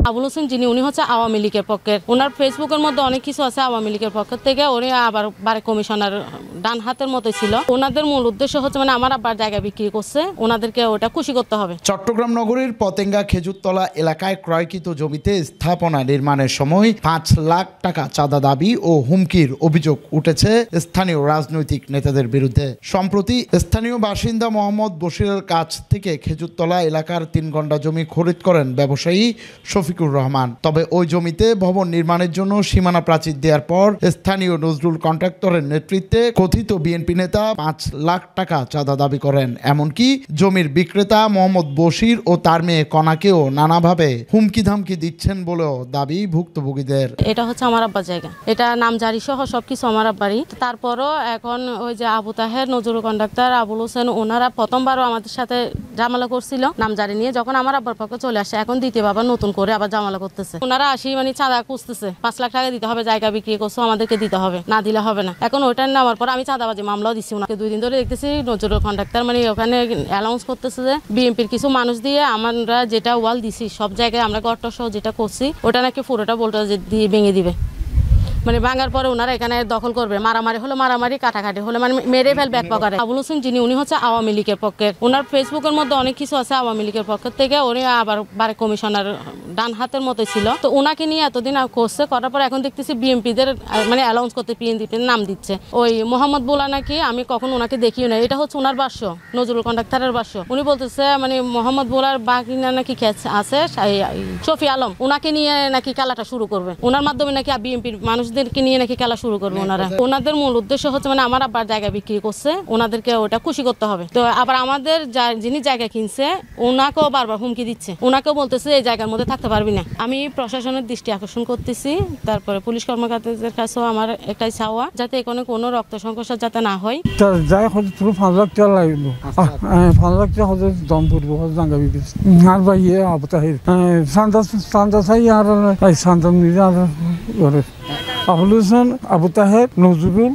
আবুল হোসেন যিনি উনি হচ্ছে আওয়ামী লীগের পক্ষের, ওনার ফেসবুকের মধ্যে অনেক কিছু আছে আওয়ামী লীগের পক্ষ থেকে। উনি আবার বারে কমিশনার ডান হাতের মতো ছিল। ওনাদের মূল উদ্দেশ্য হচ্ছে মানে আমার আব্বার জায়গা বিক্রি করছে, ওনাদেরকে ওটা খুশি করতে হবে। চট্টগ্রাম নগরীর পতেঙ্গা খেজুরতলা এলাকায় ক্রয়কৃত জমিতে স্থাপনা নির্মাণের সময় ৫ লাখ টাকা চাঁদা দাবি ও হুমকির অভিযোগ উঠেছে স্থানীয় রাজনৈতিক নেতাদের বিরুদ্ধে। সম্প্রতি স্থানীয় বাসিন্দা মোহাম্মদ বশিরের কাছ থেকে খেজুরতলা এলাকার ৩ ঘণ্টা জমি খরিদ করেন ব্যবসায়ী শফিকুর রহমান। তবে ওই জমিতে ভবন নির্মাণের জন্য সীমানা প্রাচীর দেওয়ার পর স্থানীয় নজরুল কন্ট্রাক্টরের নেতৃত্বে কথিত বিএনপি নেতা ৫ লাখ টাকা চাঁদা দাবি করেন। এমনকি জমির বিক্রেতা মোহাম্মদ বশির ও তার মেয়ে কণাকেও নানাভাবে হুমকি ধামকি দিচ্ছেন বলেও দাবি ভুক্তভোগীদের। এটা হচ্ছে আমার আব্বার জায়গা, এটা নামজারি সহ সবকিছু আমার আব্বারই। তারপরও এখন ওই যে আবু তাহের, নজরুল কন্ডাক্টর, আবুল হোসেন, ওনারা প্রথমবারও আমাদের সাথে ঝামেলা করছিল নামজারি নিয়ে। যখন আমার আব্বার পক্ষে চলে আসে, এখন দ্বিতীয় বাবা নতুন করে আবার ঝামেলা করতেছে। ওনারা আসি মানে চাঁদা খুঁজতেছে, ৫ লাখ টাকা দিতে হবে, জায়গা বিক্রি করছো আমাদেরকে দিতে হবে, না দিলে হবে না। এখন ওইটা নেওয়ার পর আমি চাঁদাবাজি মামলাও দিচ্ছি ওনাকে। 2 দিন ধরে দেখতেছি নজরুল কন্ডাক্টর মানে ওখানে অ্যানাউন্স করতেছে যে বিএনপির কিছু মানুষ দিয়ে আমরা যেটা ওয়াল দিছি সব জায়গায় আমরা গর্ত সহ যেটা করছি ওটা নাকি পুরোটা বলটা দিয়ে ভেঙে দিবে। মানে ভাঙার পরে ওনারা এখানে দখল করবে, মারামারি হলো মারামারি, কাটাকাটি হলো মানে মেরে ফেলবে এক প্রকারে। আবুল হোসেন যিনি উনি হচ্ছে আওয়ামী লীগের পক্ষের, ওনার ফেসবুকের মধ্যে অনেক কিছু আছে আওয়ামী লীগের পক্ষ থেকে। উনি আবার বারে কমিশনার ডান হাতের মতো ছিল। তো ওনাকে নিয়ে এতদিন করছে, করার পর এখন দেখতেছি বিএনপিদের মানে অ্যালাউন্স করতে বিএনপির নাম দিচ্ছে। ওই মোহাম্মদ বোলা নাকি আমি কখন ওনাকে দেখিও না, এটা হচ্ছে ওনার ভাষ্য, নজরুল কন্ডাক্টরের ভাষ্য। উনি বলতেছে মানে মোহাম্মদ বোলার বাকিনা নাকি আছে শফি আলম, ওনাকে নিয়ে নাকি খেলাটা শুরু করবে, ওনার মাধ্যমে নাকি বিএনপির মানুষ নিয়ে নাকি খেলা শুরু করবে ওনারা। ওনাদের মূল উদ্দেশ্য হচ্ছে মানে আমার আব্বার জায়গা বিক্রি করছে, ওনাদেরকে ওটা খুশি করতে হবে। তো আবার আমাদের যিনি জায়গা কিনছে ওনাকেও বারবার হুমকি দিচ্ছে, ওনাকেও বলতেছে এই জায়গার মধ্যে থাকতে পারবি না। আমি প্রশাসনের দৃষ্টি আকর্ষণ করতেছি, তারপরে পুলিশ কর্মকর্তাদের কাছেও আমার একটাই চাওয়া যাতে এখানে কোনো রক্ত সংঘর্ষ যাতে না হয়। যাই হয়তো পুরো 5 লাখ টাকা লাগবে, 5 লাখ টাকা হয়তো দম পড়বো জায়গা বিক্রি। আর ভাই আবু তাহের সান্দা চাই আর সান্দা নিজে আর আবুল হোসেন, আবু তাহের, নজরুল,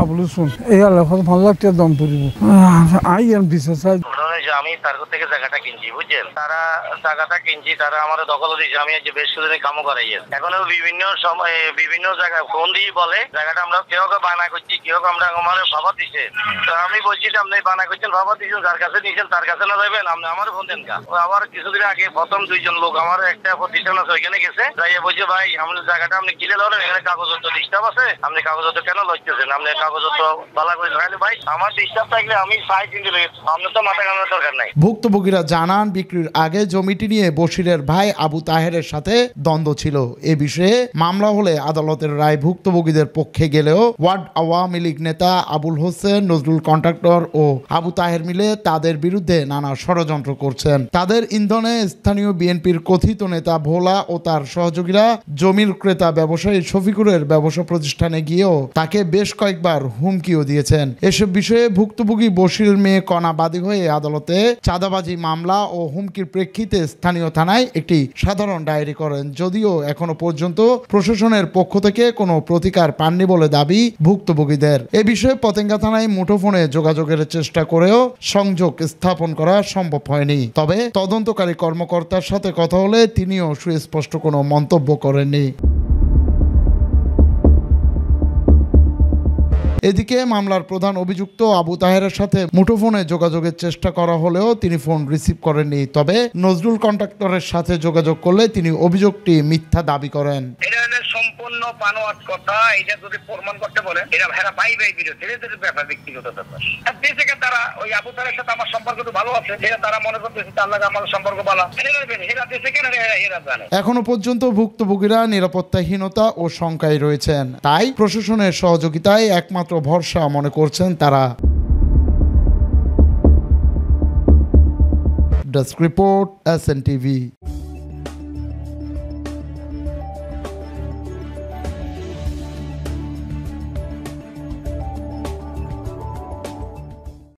আবুল হোসেন এই এলাকা 5 লাখ টাকা দাম পড়ব। আমি তার থেকে জায়গাটা কিনছি, বুঝছেন, তারা জায়গাটা কিনছি, তারা আমার দখল দিয়েছে। আমি আজ বেশ কিছুদিন কামও করাইছি। এখন বিভিন্ন সময় বিভিন্ন জায়গায় ফোন দিয়ে বলে জায়গাটা আমরা কেউ বানা করছি, কেউ আমরা আমার ভাবা দিচ্ছে। তো আমি বলছি যে আপনি বানা করছেন, ভাবা দিচ্ছেন, যার কাছে নিয়েছেন তার কাছে না যাবেন, আপনি আমার ফোন দেন কা। আবার কিছুদিন আগে প্রথম 2 জন লোক আমার একটা প্রতিষ্ঠান আছে ওইখানে গেছে, যাইয়া বলছে ভাই আমাদের জায়গাটা আপনি কিনে ধরেন, এখানে কাগজপত্র ডিস্টার্ব আছে, আপনি কাগজপত্র কেন লইতেছেন, আপনি কাগজপত্র বালা করে ধরাইলে ভাই আমার ডিস্টার্ব থাকলে আমি সাই কিনতে লই, আপনার তো মাথা কামানোর দরকার নাই। ভুক্তভোগীরা জানান বিক্রির আগে জমিটি নিয়ে বশিরের ভাই আবু তাহেরের সাথে দ্বন্দ্ব ছিল। এ বিষয়ে মামলা হলে আদালতের রায় ভুক্তভোগীদের পক্ষে গেলেও ওয়ার্ড আওয়ামী লীগ নেতা আবুল হোসেন, নজরুল কন্ট্রাক্টর ও আবু তাহের মিলে তাদের বিরুদ্ধে নানা ষড়যন্ত্র করছেন। তাদের ইন্ধনে স্থানীয় বিএনপির কথিত নেতা ভোলা ও তার সহযোগীরা জমির ক্রেতা ব্যবসায়ী শফিকুরের ব্যবসা প্রতিষ্ঠানে গিয়েও তাকে বেশ কয়েকবার হুমকিও দিয়েছেন। এসব বিষয়ে ভুক্তভোগী বশিরের মেয়ে কণা বাদী হয়ে আদালতে চাঁদাবাজি মামলা ও হুমকির প্রেক্ষিতে স্থানীয় থানায় একটি সাধারণ ডায়েরি করেন। যদিও এখনো পর্যন্ত প্রশাসনের পক্ষ থেকে কোনো প্রতিকার পাননি বলে দাবি ভুক্তভোগীদের। এ বিষয়ে পতেঙ্গা থানায় মুঠোফোনে যোগাযোগের চেষ্টা করেও সংযোগ স্থাপন করা সম্ভব হয়নি। তবে তদন্তকারী কর্মকর্তার সাথে কথা হলে তিনিও সুস্পষ্ট কোনো মন্তব্য করেননি। এদিকে মামলার প্রধান অভিযুক্ত আবু তাহেরের সাথে মুঠোফোনে যোগাযোগের চেষ্টা করা হলেও তিনি ফোন রিসিভ করেননি। তবে নজরুল কন্ট্রাক্টরের সাথে যোগাযোগ করলে তিনি অভিযোগটি মিথ্যা দাবি করেন। সম্পূর্ণ বানোয়াট কথা, এটা যদি প্রমাণ করতে বলে এটা হেরা ভাই বিরোধী, এদের ব্যাপার ব্যক্তিগত ব্যাপার। আর যে থেকে তারা ওই আবু তাহেরের সাথে আমার সম্পর্ক তো ভালো আছে, এটা তারা মনে করতেছে তার লাগে আমার সম্পর্ক ভালো, এরা দেশে কেন এরা জানে। এখনো পর্যন্ত ভুক্তভোগীরা নিরাপত্তাহীনতা ও শঙ্কায় রয়েছেন, তাই প্রশাসনের সহযোগিতায় একমাত্র ভরসা মনে করছেন তারা। Desk report, SNTV।